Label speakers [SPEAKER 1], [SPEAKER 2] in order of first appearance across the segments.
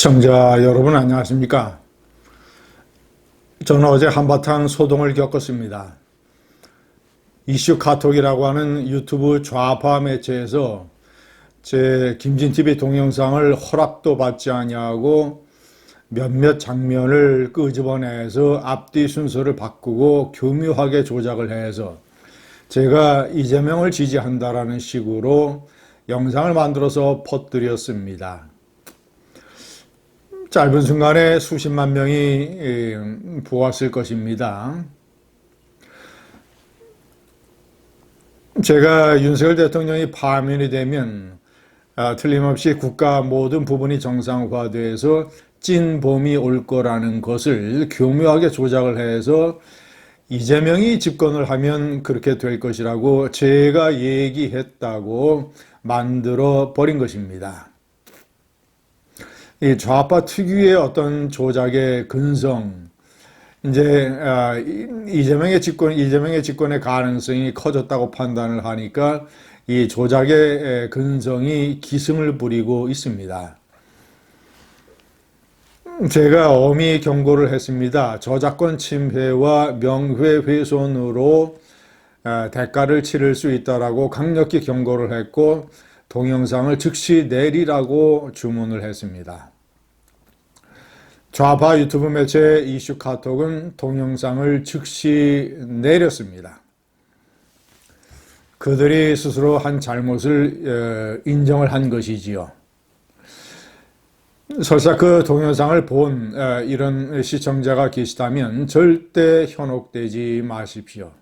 [SPEAKER 1] 시청자 여러분 안녕하십니까? 저는 어제 한바탕 소동을 겪었습니다. 이슈 카톡이라고 하는 유튜브 좌파 매체에서 제 김진TV 동영상을 허락도 받지 아니하고 몇몇 장면을 끄집어내서 앞뒤 순서를 바꾸고 교묘하게 조작을 해서 제가 이재명을 지지한다라는 식으로 영상을 만들어서 퍼뜨렸습니다. 짧은 순간에 수십만 명이 보았을 것입니다. 제가 윤석열 대통령이 파면이 되면 틀림없이 국가 모든 부분이 정상화돼서 찐봄이 올 거라는 것을 교묘하게 조작을 해서 이재명이 집권을 하면 그렇게 될 것이라고 제가 얘기했다고 만들어 버린 것입니다. 이 좌파 특유의 어떤 조작의 근성, 이제 이재명의 집권의 가능성이 커졌다고 판단을 하니까 이 조작의 근성이 기승을 부리고 있습니다. 제가 엄히 경고를 했습니다. 저작권 침해와 명예훼손으로 대가를 치를 수 있다라고 강력히 경고를 했고 동영상을 즉시 내리라고 주문을 했습니다. 좌파 유튜브 매체 이슈 카톡은 동영상을 즉시 내렸습니다. 그들이 스스로 한 잘못을 인정을 한 것이지요. 설사 그 동영상을 본 이런 시청자가 계시다면 절대 현혹되지 마십시오.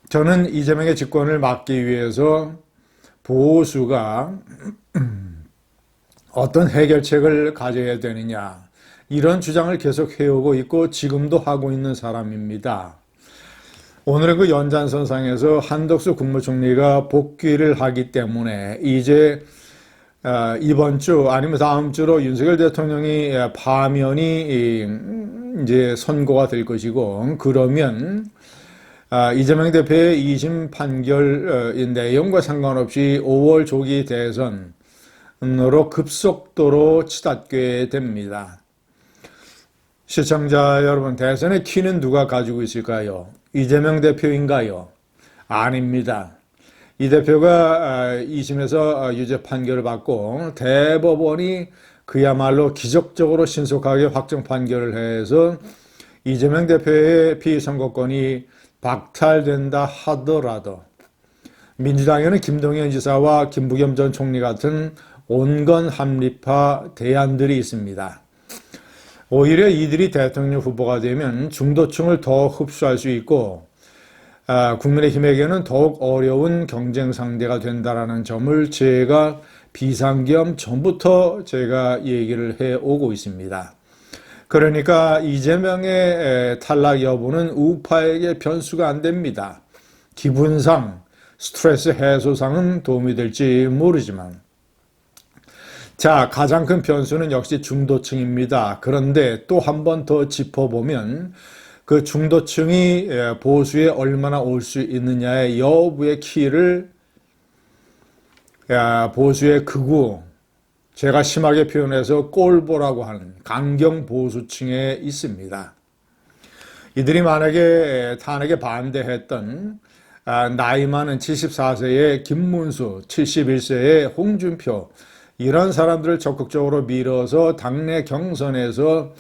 [SPEAKER 1] 저는 이재명의 집권을 막기 위해서 보수가 어떤 해결책을 가져야 되느냐 이런 주장을 계속 해오고 있고 지금도 하고 있는 사람입니다. 오늘은 그 연장선상에서 한덕수 국무총리가 복귀를 하기 때문에 이제 이번 주 아니면 다음 주로 윤석열 대통령이 파면이 이제 선고가 될 것이고 그러면 이재명 대표의 2심 판결 내용과 상관없이 5월 조기 대선으로 급속도로 치닫게 됩니다. 시청자 여러분, 대선의 키는 누가 가지고 있을까요? 이재명 대표인가요? 아닙니다. 이 대표가 2심에서 유죄 판결을 받고 대법원이 그야말로 기적적으로 신속하게 확정 판결을 해서 이재명 대표의 피선거권이 박탈된다 하더라도 민주당에는 김동연 지사와 김부겸 전 총리 같은 온건 합리파 대안들이 있습니다. 오히려 이들이 대통령 후보가 되면 중도층을 더 흡수할 수 있고 국민의힘에게는 더욱 어려운 경쟁 상대가 된다는 점을 제가 비상겸 전부터 제가 얘기를 해오고 있습니다. 그러니까 이재명의 탈락 여부는 우파에게 변수가 안 됩니다. 기분상, 스트레스 해소상은 도움이 될지 모르지만 자, 가장 큰 변수는 역시 중도층입니다. 그런데 또 한 번 더 짚어보면 그 중도층이 보수에 얼마나 올 수 있느냐의 여부의 키를 보수의 극우, 제가 심하게 표현해서 꼴보라고 하는 강경 보수층에 있습니다. 이들이 만약에 탄핵에 반대했던 나이 많은 74세의 김문수, 71세의 홍준표 이런 사람들을 적극적으로 밀어서 당내 경선에서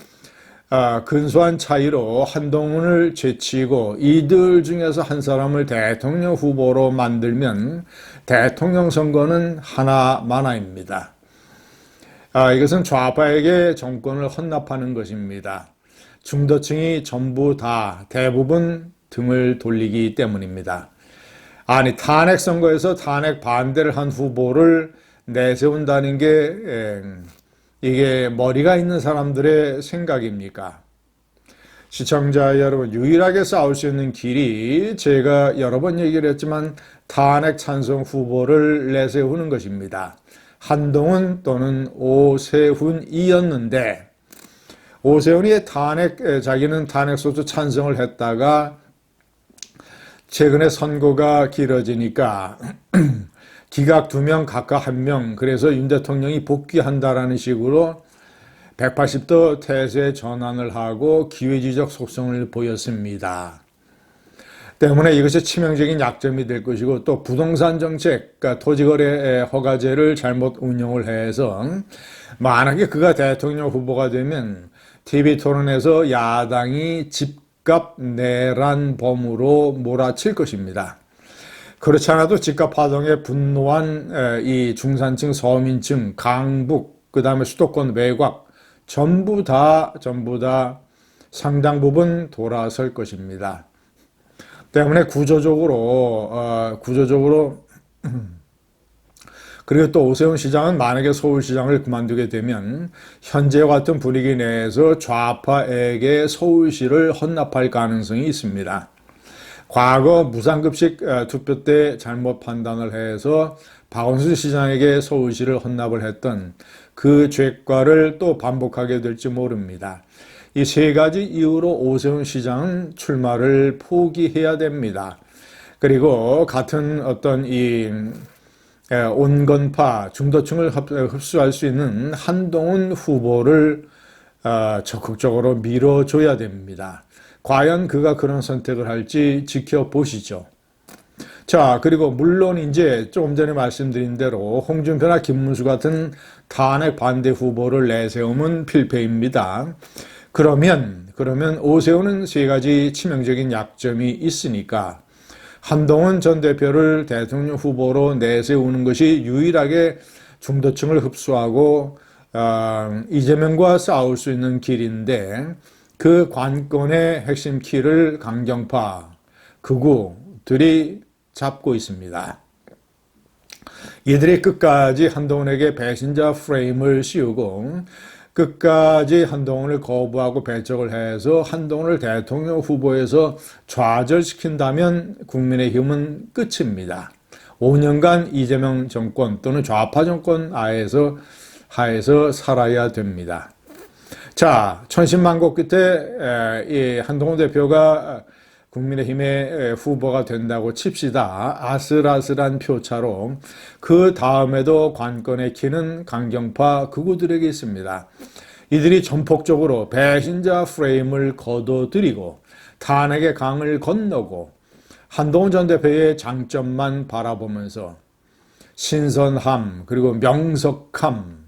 [SPEAKER 1] 근소한 차이로 한동훈을 제치고 이들 중에서 한 사람을 대통령 후보로 만들면 대통령 선거는 하나만화입니다. 이것은 좌파에게 정권을 헌납하는 것입니다. 중도층이 전부 다 대부분 등을 돌리기 때문입니다. 아니 탄핵 선거에서 탄핵 반대를 한 후보를 내세운다는 게 이게 머리가 있는 사람들의 생각입니까? 시청자 여러분, 유일하게 싸울 수 있는 길이 제가 여러 번 얘기를 했지만 탄핵 찬성 후보를 내세우는 것입니다. 한동훈 또는 오세훈이었는데 오세훈이 자기는 탄핵소추 찬성을 했다가 최근에 선고가 길어지니까 기각 2명, 각각 1명, 그래서 윤 대통령이 복귀한다라는 식으로 180도 태세 전환을 하고 기회주의적 속성을 보였습니다. 때문에 이것이 치명적인 약점이 될 것이고, 또 부동산 정책, 그러니까 토지거래 허가제를 잘못 운영을 해서 만약에 그가 대통령 후보가 되면 TV 토론에서 야당이 집값 내란범으로 몰아칠 것입니다. 그렇지 않아도 집값 파동에 분노한 이 중산층, 서민층, 강북, 그 다음에 수도권 외곽 전부 다 상당 부분 돌아설 것입니다. 때문에 구조적으로 그리고 또 오세훈 시장은 만약에 서울시장을 그만두게 되면 현재와 같은 분위기 내에서 좌파에게 서울시를 헌납할 가능성이 있습니다. 과거 무상급식 투표 때 잘못 판단을 해서 박원순 시장에게 서울시를 헌납을 했던 그 죄과를 또 반복하게 될지 모릅니다. 이 세 가지 이유로 오세훈 시장은 출마를 포기해야 됩니다. 그리고 같은 어떤 이 온건파 중도층을 흡수할 수 있는 한동훈 후보를 적극적으로 밀어줘야 됩니다. 과연 그가 그런 선택을 할지 지켜보시죠. 자, 그리고 물론 이제 조금 전에 말씀드린 대로 홍준표나 김문수 같은 탄핵 반대 후보를 내세우면 필패입니다. 그러면 오세훈은 세 가지 치명적인 약점이 있으니까 한동훈 전 대표를 대통령 후보로 내세우는 것이 유일하게 중도층을 흡수하고 이재명과 싸울 수 있는 길인데, 그 관건의 핵심 키를 강경파, 극우들이 잡고 있습니다. 이들이 끝까지 한동훈에게 배신자 프레임을 씌우고 끝까지 한동훈을 거부하고 배척을 해서 한동훈을 대통령 후보에서 좌절시킨다면 국민의힘은 끝입니다. 5년간 이재명 정권 또는 좌파 정권 하에서 살아야 됩니다. 자, 천신만고 끝에 이 한동훈 대표가 국민의힘의 후보가 된다고 칩시다. 아슬아슬한 표차로. 그 다음에도 관건의 키는 강경파 극우들에게 있습니다. 이들이 전폭적으로 배신자 프레임을 거둬들이고 탄핵의 강을 건너고 한동훈 전 대표의 장점만 바라보면서 신선함, 그리고 명석함,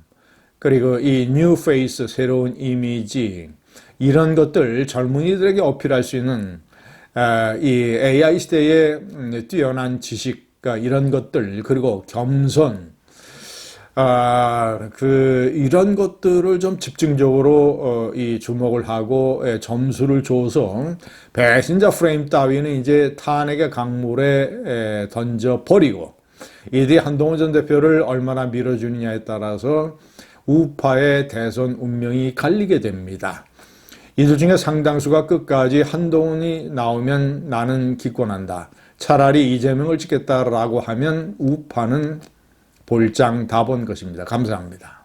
[SPEAKER 1] 그리고 이 뉴 페이스, 새로운 이미지, 이런 것들 젊은이들에게 어필할 수 있는 이 AI 시대의 뛰어난 지식, 이런 것들, 그리고 겸손, 이런 것들을 좀 집중적으로 이 주목을 하고 점수를 줘서 배신자 프레임 따위는 이제 탄핵의 강물에 던져버리고, 이들이 한동훈 전 대표를 얼마나 밀어주느냐에 따라서 우파의 대선 운명이 갈리게 됩니다. 이들 중에 상당수가 끝까지 한동훈이 나오면 나는 기권한다, 차라리 이재명을 찍겠다라고 하면 우파는 볼장 다 본 것입니다. 감사합니다.